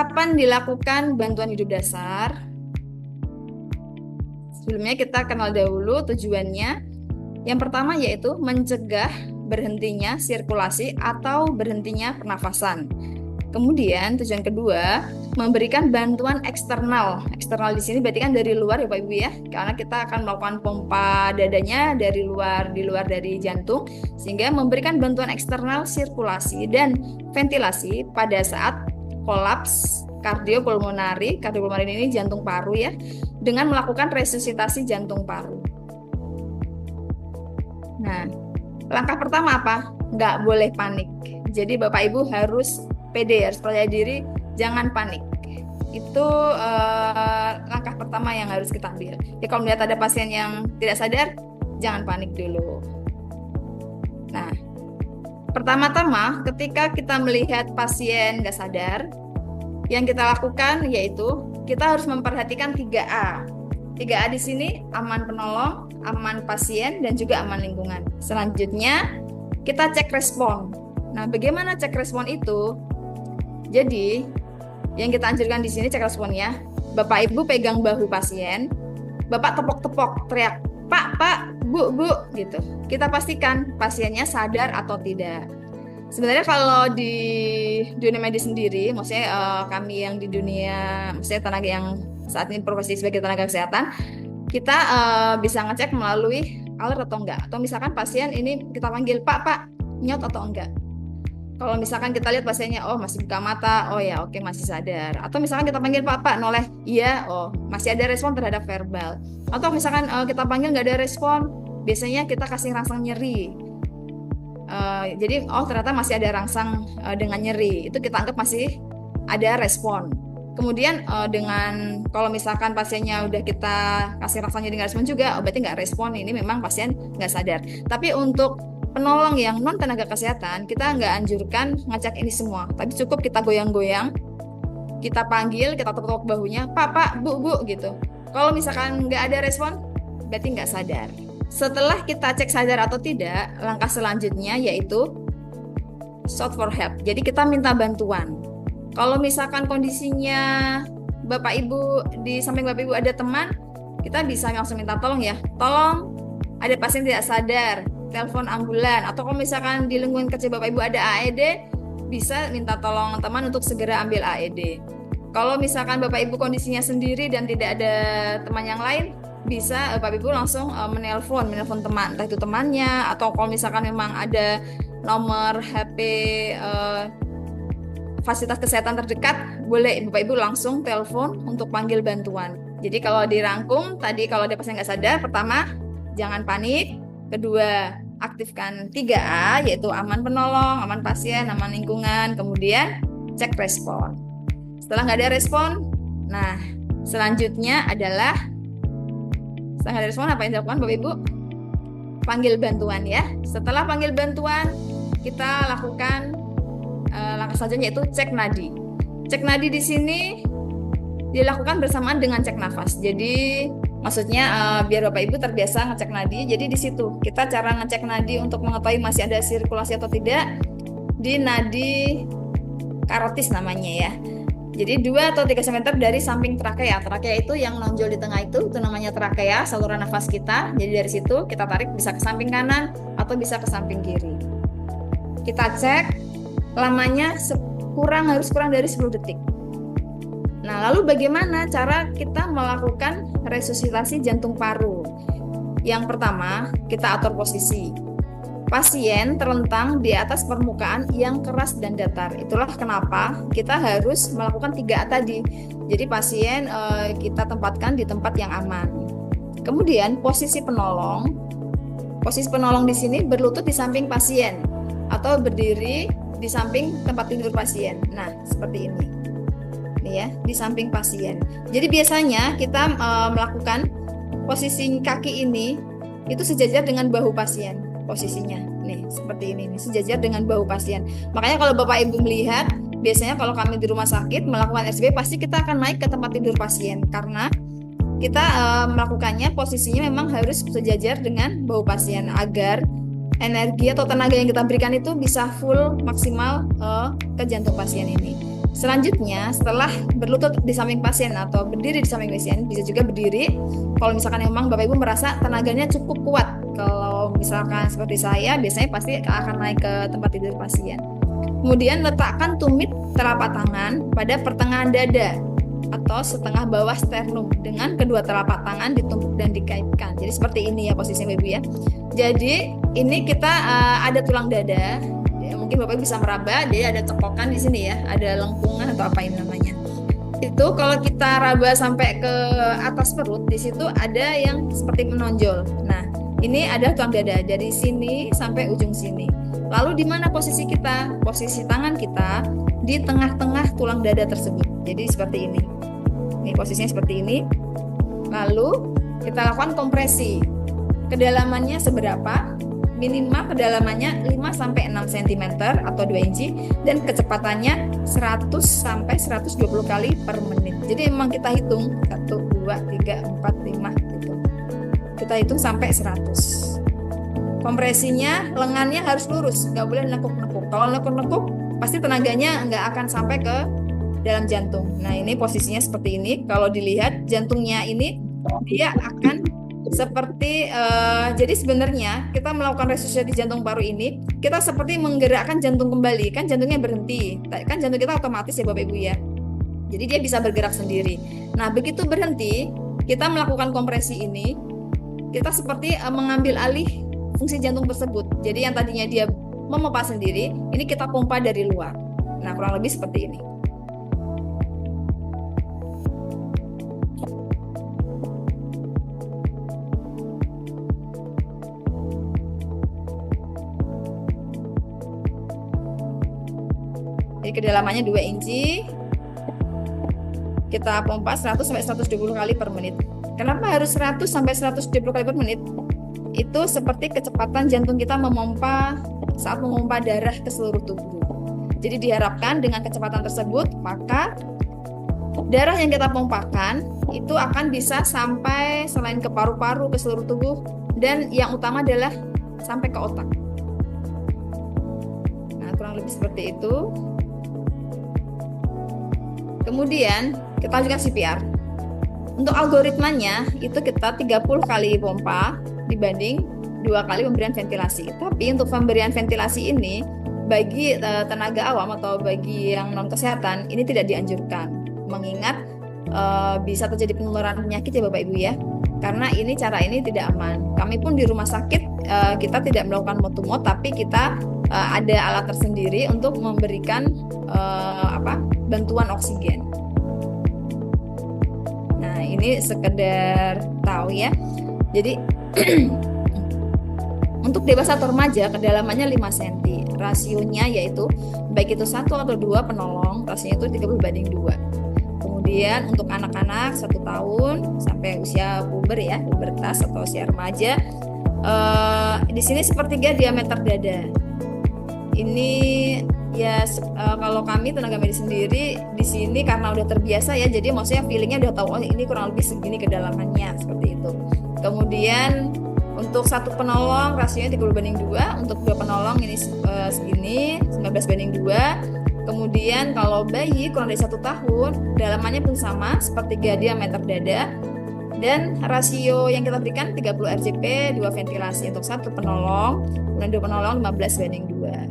kapan dilakukan bantuan hidup dasar? Sebelumnya kita kenal dahulu tujuannya. Yang pertama yaitu mencegah berhentinya sirkulasi atau berhentinya pernafasan. Kemudian tujuan kedua, memberikan bantuan eksternal. Eksternal di sini berarti kan dari luar ya Pak Ibu ya. Karena kita akan melakukan pompa dadanya dari luar, di luar dari jantung, sehingga memberikan bantuan eksternal sirkulasi dan ventilasi pada saat kolaps kardiopulmonari. Kardiopulmonari ini jantung paru ya, dengan melakukan resusitasi jantung paru. Nah, langkah pertama apa? Nggak boleh panik. Jadi Bapak Ibu harus pede, harus percaya diri, jangan panik. Itu langkah pertama yang harus kita ambil. Ya, kalau melihat ada pasien yang tidak sadar, jangan panik dulu. Nah, pertama-tama ketika kita melihat pasien nggak sadar, yang kita lakukan yaitu kita harus memperhatikan 3A. 3A di sini aman penolong, aman pasien, dan juga aman lingkungan. Selanjutnya, kita cek respon. Nah, bagaimana cek respon itu? Jadi, yang kita anjurkan di sini cek responnya, Bapak Ibu pegang bahu pasien, Bapak tepok-tepok, teriak, Pak, Bu, gitu. Kita pastikan pasiennya sadar atau tidak. Sebenarnya kalau di dunia medis sendiri, maksudnya kami yang di dunia, maksudnya tenaga yang saat ini profesi sebagai tenaga kesehatan, kita bisa ngecek melalui alert atau enggak. Atau misalkan pasien ini kita panggil, Pak, nyot atau enggak. Kalau misalkan kita lihat pasiennya, oh masih buka mata, oh ya oke masih sadar. Atau misalkan kita panggil Pak, noleh, iya, oh masih ada respon terhadap verbal. Atau misalkan kita panggil nggak ada respon, biasanya kita kasih rangsang nyeri. Jadi ternyata masih ada rangsang dengan nyeri, itu kita anggap masih ada respon. Kemudian dengan kalau misalkan pasiennya udah kita kasih rangsang nyeri nggak respon juga, berarti nggak respon, ini memang pasien nggak sadar. Tapi untuk penolong yang non tenaga kesehatan, kita nggak anjurkan ngecek ini semua, tapi cukup kita goyang-goyang, kita panggil, kita tepuk bahunya, Pak, Bu, gitu. Kalau misalkan nggak ada respon, berarti nggak sadar. Setelah kita cek sadar atau tidak, langkah selanjutnya yaitu shout for help. Jadi kita minta bantuan. Kalau misalkan kondisinya Bapak Ibu, di samping Bapak Ibu ada teman, kita bisa langsung minta tolong ya. Tolong, ada pasien tidak sadar, telepon ambulan. Atau kalau misalkan di lingkungan kerja Bapak Ibu ada AED, bisa minta tolong teman untuk segera ambil AED. Kalau misalkan Bapak Ibu kondisinya sendiri dan tidak ada teman yang lain, bisa Bapak Ibu langsung menelpon teman, entah itu temannya, atau kalau misalkan memang ada nomor HP fasilitas kesehatan terdekat, boleh Bapak Ibu langsung telepon untuk panggil bantuan. Jadi kalau dirangkum, tadi kalau ada pasien nggak sadar, pertama, jangan panik. Kedua, aktifkan 3A, yaitu aman penolong, aman pasien, aman lingkungan, kemudian cek respon. Setelah nggak ada respon, nah selanjutnya adalah setelah ada respon, apa yang dilakukan Bapak Ibu? Panggil bantuan ya. Setelah panggil bantuan, kita lakukan langkah selanjutnya yaitu cek nadi. Cek nadi di sini dilakukan bersamaan dengan cek nafas. Jadi maksudnya biar Bapak Ibu terbiasa ngecek nadi. Jadi di situ kita cara ngecek nadi untuk mengetahui masih ada sirkulasi atau tidak di nadi karotis namanya ya. Jadi 2 atau 3 cm dari samping trakea. Trakea itu yang nonjol di tengah itu namanya trakea, saluran nafas kita. Jadi dari situ kita tarik bisa ke samping kanan atau bisa ke samping kiri. Kita cek, lamanya harus kurang dari 10 detik. Nah, lalu bagaimana cara kita melakukan resusitasi jantung paru? Yang pertama, kita atur posisi. Pasien terlentang di atas permukaan yang keras dan datar. Itulah kenapa kita harus melakukan 3A tadi. Jadi pasien kita tempatkan di tempat yang aman. Kemudian posisi penolong di sini berlutut di samping pasien atau berdiri di samping tempat tidur pasien. Nah, seperti ini. Nih ya, di samping pasien. Jadi biasanya kita melakukan posisi kaki ini itu sejajar dengan bahu pasien. Posisinya nih seperti ini nih, sejajar dengan bahu pasien. Makanya kalau Bapak Ibu melihat, biasanya kalau kami di rumah sakit melakukan RCP pasti kita akan naik ke tempat tidur pasien karena kita melakukannya posisinya memang harus sejajar dengan bahu pasien agar energi atau tenaga yang kita berikan itu bisa full maksimal ke jantung pasien ini. Selanjutnya, setelah berlutut di samping pasien atau berdiri di samping pasien, bisa juga berdiri. Kalau misalkan memang Bapak Ibu merasa tenaganya cukup kuat. Kalau misalkan seperti saya, biasanya pasti akan naik ke tempat tidur pasien. Kemudian letakkan tumit telapak tangan pada pertengahan dada atau setengah bawah sternum dengan kedua telapak tangan ditumpuk dan dikaitkan. Jadi seperti ini ya posisinya Ibu ya. Jadi ini kita ada tulang dada. Ya, mungkin Bapak bisa meraba, jadi ada cekokan di sini ya, ada lengkungan atau apa ini namanya. Itu kalau kita raba sampai ke atas perut, di situ ada yang seperti menonjol. Nah, ini ada tulang dada dari sini sampai ujung sini. Lalu di mana posisi kita? Posisi tangan kita di tengah-tengah tulang dada tersebut. Jadi seperti ini. Ini posisinya seperti ini. Lalu kita lakukan kompresi. Kedalamannya seberapa? Minimal kedalamannya 5-6 cm atau 2 inci dan kecepatannya 100 sampai 120 kali per menit. Jadi memang kita hitung 1, 2, 3, 4, 5 gitu. Kita hitung sampai 100. Kompresinya lengannya harus lurus, nggak boleh nekuk-nekuk. Kalau nekuk-nekuk pasti tenaganya nggak akan sampai ke dalam jantung. Nah ini posisinya seperti ini. Kalau dilihat jantungnya ini dia akan seperti jadi sebenarnya kita melakukan resusitasi jantung paru ini kita seperti menggerakkan jantung kembali, kan jantungnya berhenti, kan jantung kita otomatis ya Bapak Ibu ya, jadi dia bisa bergerak sendiri. Nah begitu berhenti kita melakukan kompresi ini, kita seperti mengambil alih fungsi jantung tersebut. Jadi yang tadinya dia memompa sendiri, ini kita pompa dari luar. Nah kurang lebih seperti ini. Jadi kedalamannya 2 inci. Kita pompa 100 sampai 120 kali per menit. Kenapa harus 100 sampai 120 kali per menit? Itu seperti kecepatan jantung kita memompa saat memompa darah ke seluruh tubuh. Jadi diharapkan dengan kecepatan tersebut, maka darah yang kita pompakan itu akan bisa sampai selain ke paru-paru, ke seluruh tubuh, dan yang utama adalah sampai ke otak. Nah, kurang lebih seperti itu. Kemudian kita lanjutkan CPR. Untuk algoritmanya itu kita 30 kali pompa dibanding 2 kali pemberian ventilasi. Tapi untuk pemberian ventilasi ini bagi tenaga awam atau bagi yang non kesehatan ini tidak dianjurkan. Mengingat bisa terjadi penularan penyakit ya Bapak Ibu ya. Karena ini cara ini tidak aman. Kami pun di rumah sakit kita tidak melakukan mot-to-mot, tapi kita ada alat tersendiri untuk memberikan bantuan oksigen. Nah, ini sekedar tahu ya. Jadi untuk dewasa atau remaja kedalamannya 5 cm. Rasionya yaitu baik itu 1 atau 2 penolong, rasionya itu 30:2. Kemudian untuk anak-anak 1 tahun sampai usia puber ya, pubertas atau usia remaja, di sini sepertiga diameter dada. Ini ya kalau kami tenaga medis sendiri di sini karena udah terbiasa ya, jadi maksudnya feelingnya udah tahu oh ini kurang lebih segini kedalamannya seperti itu. Kemudian untuk 1 penolong rasionya 30:2, untuk 2 penolong ini segini 19:2. Kemudian kalau bayi kurang dari 1 tahun dalamannya pun sama sepertiga diameter dada. Dan rasio yang kita berikan 30 RJP, 2 ventilasi untuk 1 penolong, dan 2 penolong 15:2.